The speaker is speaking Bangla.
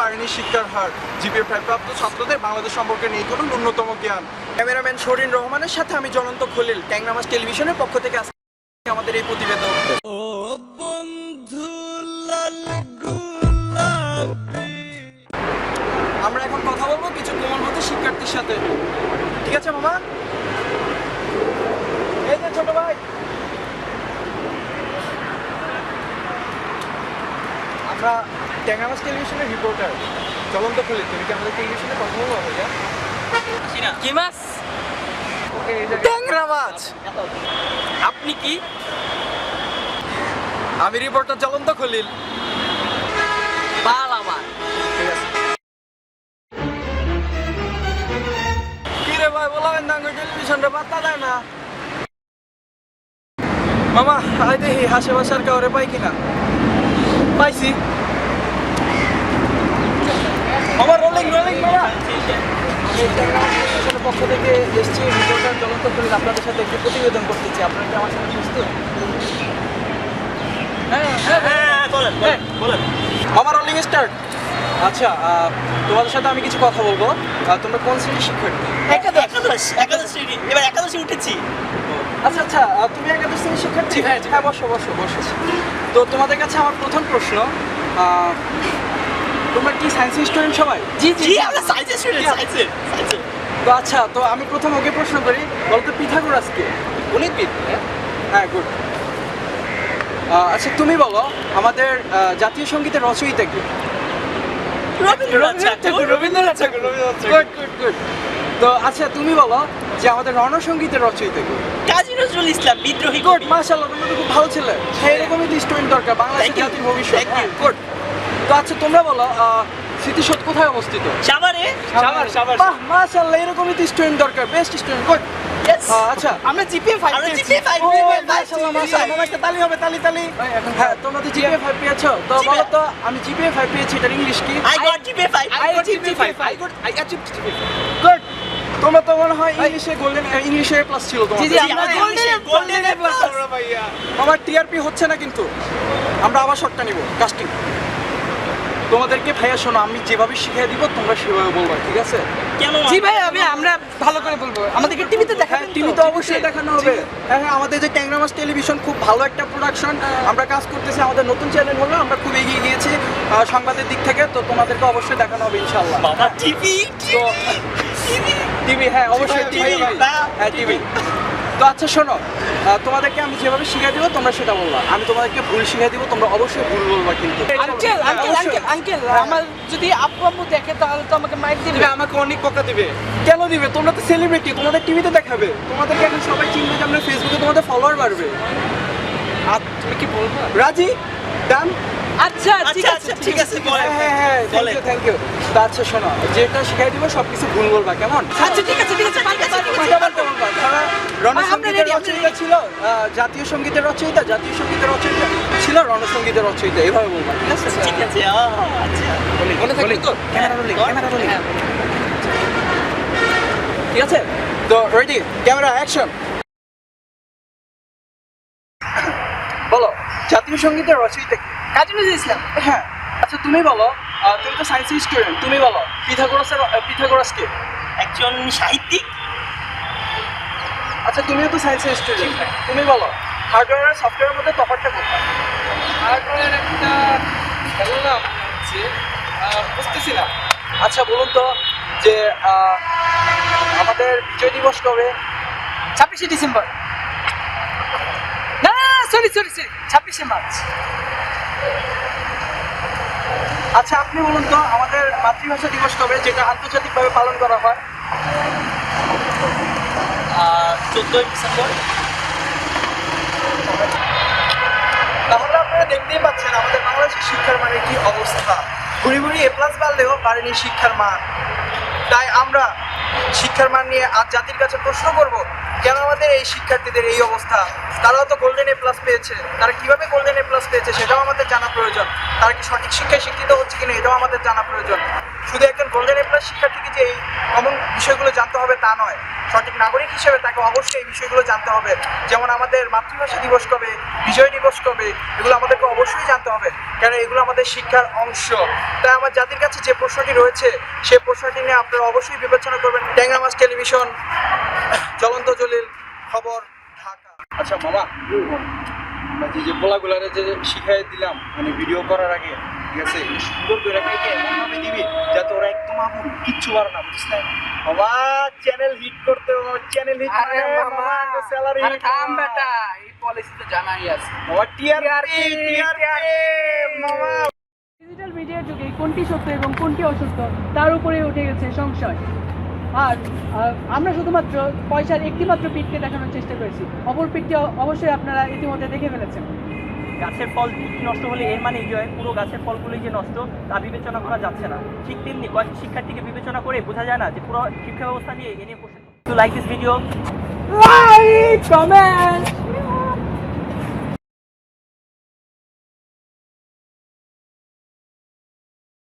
বাড়েনি শিক্ষার হার, জিপিএ 5 প্রাপ্ত ছাত্রদের বাংলাদেশ সম্পর্কে নেই কোনো ন্যূনতম জ্ঞান। ক্যামেরাম্যান শরীন রহমানের সাথে আমি জ্বলন্ত খলিল, ট্যাংরা মাছ টেলিভিশনের পক্ষ থেকে আজকে আমাদের এই প্রতিবেদন। আমরা এখন কথা বলবো কিছু কোমলমতি শিক্ষার্থীর সাথে। ঠিক আছে মামা? এই যে ছোট ভাই, আমরা ট্যাংরা মাছ টেলিভিশনের রিপোর্টার জ্বলন্ত খলিল। তুমি কি আমাদের টেলিভিশনে কথা বলবো ভাইয়া? কি মাছ? ট্যাংরা মাছ। আপনি কি? আমি রিপোর্টার জ্বলন্ত খলিল। বাল আমার। ঠিক আছে। কি রে ভাই, বলাবেন না টেলিভিশনটা পাত্তা দেয় না। মামা আই দেখি আশেপাশে আর কাউরে পাই কিনা। পাইছি। আমার রোলিং রোলিং মামা। এই ট্যাংরা মাছ টেলিভিশনের পক্ষ থেকে এসেছি রিপোর্টার জ্বলন্ত খলিল, আপনাদের সাথে একটু প্রতিবেদন করতেছি। আপনারা কি আমার সাথে প্রস্তুত? বলেন। আমার রোলিং স্টার্ট। আচ্ছা, তোমাদের সাথে আমি কিছু কথা বলবো। তোমরা কোন শ্রেণীর শিক্ষার্থী? একাদশ শ্রেণী, এবার একাদশে উঠেছি। আচ্ছা আচ্ছা, তুমি একাদশ শ্রেণীর শিক্ষার্থী? হ্যাঁ, বসো। তো তোমাদের কাছে আমার প্রথম প্রশ্ন, তোমরা কি সায়েন্সের স্টুডেন্ট সবাই? জি আমরা সায়েন্সের স্টুডেন্ট, সায়েন্সের। তো আচ্ছা, তো আমি প্রথম ওকে প্রশ্ন করি, বলতো পিথাগোরাস কে? গণিতবিদ। হ্যাঁ, গুড। আচ্ছা তুমি বলো, আমাদের জাতীয় সঙ্গীতের রচয়িতা কে? রবীন্দ্রনাথ ঠাকুর। গুড। তো আচ্ছা তুমি বলো যে আমাদের রণসঙ্গীতের রচয়িতা কে? কাজী নজরুল ইসলাম, বিদ্রোহী গুড, কবি। মাশাআল্লাহ, তোমরা তো খুব ভালো ছেলে। হ্যাঁ, এরকমই তো স্টুডেন্ট দরকার, বাংলাদেশের Thank you. জাতির ভবিষ্যৎ। Thank you. গুড। তো আচ্ছা তোমরা বলো, স্মৃতিসৌধ কোথায় অবস্থিত? সাভারে। বাহ, মাশাআল্লাহ, এরকমই তো স্টুডেন্ট দরকার, বেস্ট স্টুডেন্ট। গুড। আচ্ছা আমরা জিপিএ 5 ও, পেয়েছি। মাশাআল্লাহ, মামা একটা তালি হবে, তালি। হ্যাঁ, তোমরা তো জিপিএ 5 পেয়েছো। তো বলো তো, আমি জিপিএ 5 পেয়েছি, এটার ইংলিশ কি? I got GPA 5. I got GPA 5. Good. তোমরা তো মনে হয় ইংলিশে প্লাস ছিল তোমাদের। জি, আমরা golden A plus। আমার টিআরপি হচ্ছে না কিন্তু, আমরা আবার শটটা নিব, কাস্টিং। তোমাদেরকে ভাইয়া শোনো, আমি যেভাবে শিখিয়ে দিব তোমরা সেভাবে বলবা, ঠিক আছে? কেন? জি ভাই, আমরা ভালো করে বলবো। আমাদেরকে টিভিতে হ্যাঁ, দেখাবেন তো? টিভিতে অবশ্যই দেখানো হবে। হ্যাঁ, আমাদের যে ট্যাংরা মাছ টেলিভিশন খুব ভালো একটা প্রোডাকশন, আমরা কাজ করতেছি। আমাদের নতুন চ্যানেল হলো, আমরা খুব এগিয়ে গিয়েছি সংবাদের দিক থেকে। তো তোমাদেরকে অবশ্যই দেখানো হবে ইনশাআল্লাহ। বাবা টিভি। তো টিভি, হ্যাঁ অবশ্যই টিভি। হ্যাঁ, টিভি। তো আচ্ছা শোনো, তোমাদেরকে আমি যেভাবে শিখিয়ে দিব তোমরা সেটা বলবা। আমি তোমাদেরকে ভুল শিখিয়ে দিব, তোমরা অবশ্যই ভুল বলবা কিন্তু। আঙ্কেল, আমার যদি আপু আম্মু দেখে তাহলে তো আমাকে মাইক দিবে। আমাকে অনেক বকা দিবে। কেন দিবে? তোমরা তো সেলিব্রিটি, তোমাদের টিভিতে দেখাবে, তোমাদেরকে এখন সবাই চিনবে, যে আমরা ফেসবুকে তোমাদের ফলোয়ার বাড়বে। আর তুমি কি বলবা? রাজি? ডান? আচ্ছা ঠিক আছে বলেন। হ্যাঁ, থ্যাংক ইউ। তো আচ্ছা শোনো, যেটা শিখাই দিব সবকিছু ভুল বলবা, কেমন? আচ্ছা ঠিক আছে কথাবার্তা বলবা। তারা রণসঙ্গীতের রচয়িতা ছিল, জাতীয় সঙ্গীতের রচয়িতা ছিল, রণসঙ্গীতের রচয়িতা, এভাবে বলবা, ঠিক আছে? ঠিক আছে। আচ্ছা। মনে থাকবে তো? Camera rolling. ঠিক আছে? তো রেডি, ক্যামেরা অ্যাকশন। বলো, জাতীয় সঙ্গীতের রচয়িতা কি? কাজী নজরুল ইসলাম। হ্যাঁ। আচ্ছা তুমি বলো, তুমি তো সায়েন্সের স্টুডেন্ট, তুমি বলো পিথাগোরাস কে? একজন সাহিত্যিক। আচ্ছা তুমিও তো সায়েন্সের স্টুডেন্ট, তুমি বলো হার্ডওয়্যার আর সফটওয়্যারের মধ্যে তফাৎটা কোথায়? হার্ডওয়্যার একটা ভালো নাম হচ্ছে, বুঝতেছি না। আচ্ছা বলুন তো, যে আমাদের বিজয় দিবস কবে? 26শে ডিসেম্বর। না, সরি 26শে মার্চ। আচ্ছা আপনি বলুন তো, আমাদের মাতৃভাষা দিবস কবে, যেটা আন্তর্জাতিকভাবে পালন করা হয়? 14ই ডিসেম্বর। তাহলে আপনারা দেখতেই পাচ্ছেন আমাদের বাংলাদেশের শিক্ষার মানের কি অবস্থা। ঘুরি এ প্লাস বাড়লেও বাড়েনি শিক্ষার মান। তাই আমরা শিক্ষার মান নিয়ে আজ জাতির কাছে প্রশ্ন করব, কেন আমাদের এই শিক্ষার্থীদের এই অবস্থা? তারাও তো গোল্ডেন এ প্লাস পেয়েছে, তারা কিভাবে গোল্ডেন এ প্লাস পেয়েছে সেটাও আমাদের জানা প্রয়োজন। তারা কি সঠিক শিক্ষায় শিক্ষিত হচ্ছে কিনা এটাও আমাদের জানা প্রয়োজন। শুধু একজন গোল্ডেন এ প্লাস শিক্ষার্থীকে যে এই কমন বিষয়গুলো জানতে হবে তা নয়, সঠিক নাগরিক হিসেবে তাকে অবশ্যই এই বিষয়গুলো জানতে হবে। যেমন আমাদের মাতৃভাষা দিবস কবে, বিজয় দিবস কবে, এগুলো আমাদেরকে অবশ্যই জানতে হবে, কারণ এগুলো আমাদের শিক্ষার অংশ। তাই আমার জাতির কাছে যে প্রশ্নটি রয়েছে সেই প্রশ্নটি নিয়ে আপনারা অবশ্যই বিবেচনা করবেন। ট্যাংরা মাছ টেলিভিশন, জ্বলন্ত জলিল, খবর, ঢাকা। আচ্ছা মামা, যে পোলাগুলারে যে শিখাই দিলাম মানে ভিডিও করার আগে, ঠিক আছে, সুন্দর করে কাইকে এমনভাবে দিবি যাতে ওরা একদম আপন কিচ্ছু পারে না, বুঝছিস না মামা? চ্যানেল হিট করতে হবে, চ্যানেল হিট আরে মামা, স্যালারি আরে থাম বেটা, এই পলিসি তো জানাই আছে। মামা। টিআরপি মামা। ডিজিটাল মিডিয়ার যুগে কোনটি সত্য এবং কোনটি অসত্য তার উপরে উঠে গেছে সংশয়। আর আমরা শুধুমাত্র পয়সার একটিমাত্র পিঠকে দেখানোর চেষ্টা করেছি, অপর পিঠটি অবশ্যই আপনারা ইতিমধ্যে দেখে ফেলেছেন। গাছের ফল ঠিকই নষ্ট হলে এর মানে এই নয় পুরো গাছের ফলগুলোই যে নষ্ট তা বিবেচনা করা যাচ্ছে না। ঠিক তেমনি কয়েকটি শিক্ষার্থীকে বিবেচনা করে বোঝা যায় না যে পুরো শিক্ষা ব্যবস্থা নিয়ে এ নিয়ে প্রশ্ন। Like this video. Like, comment,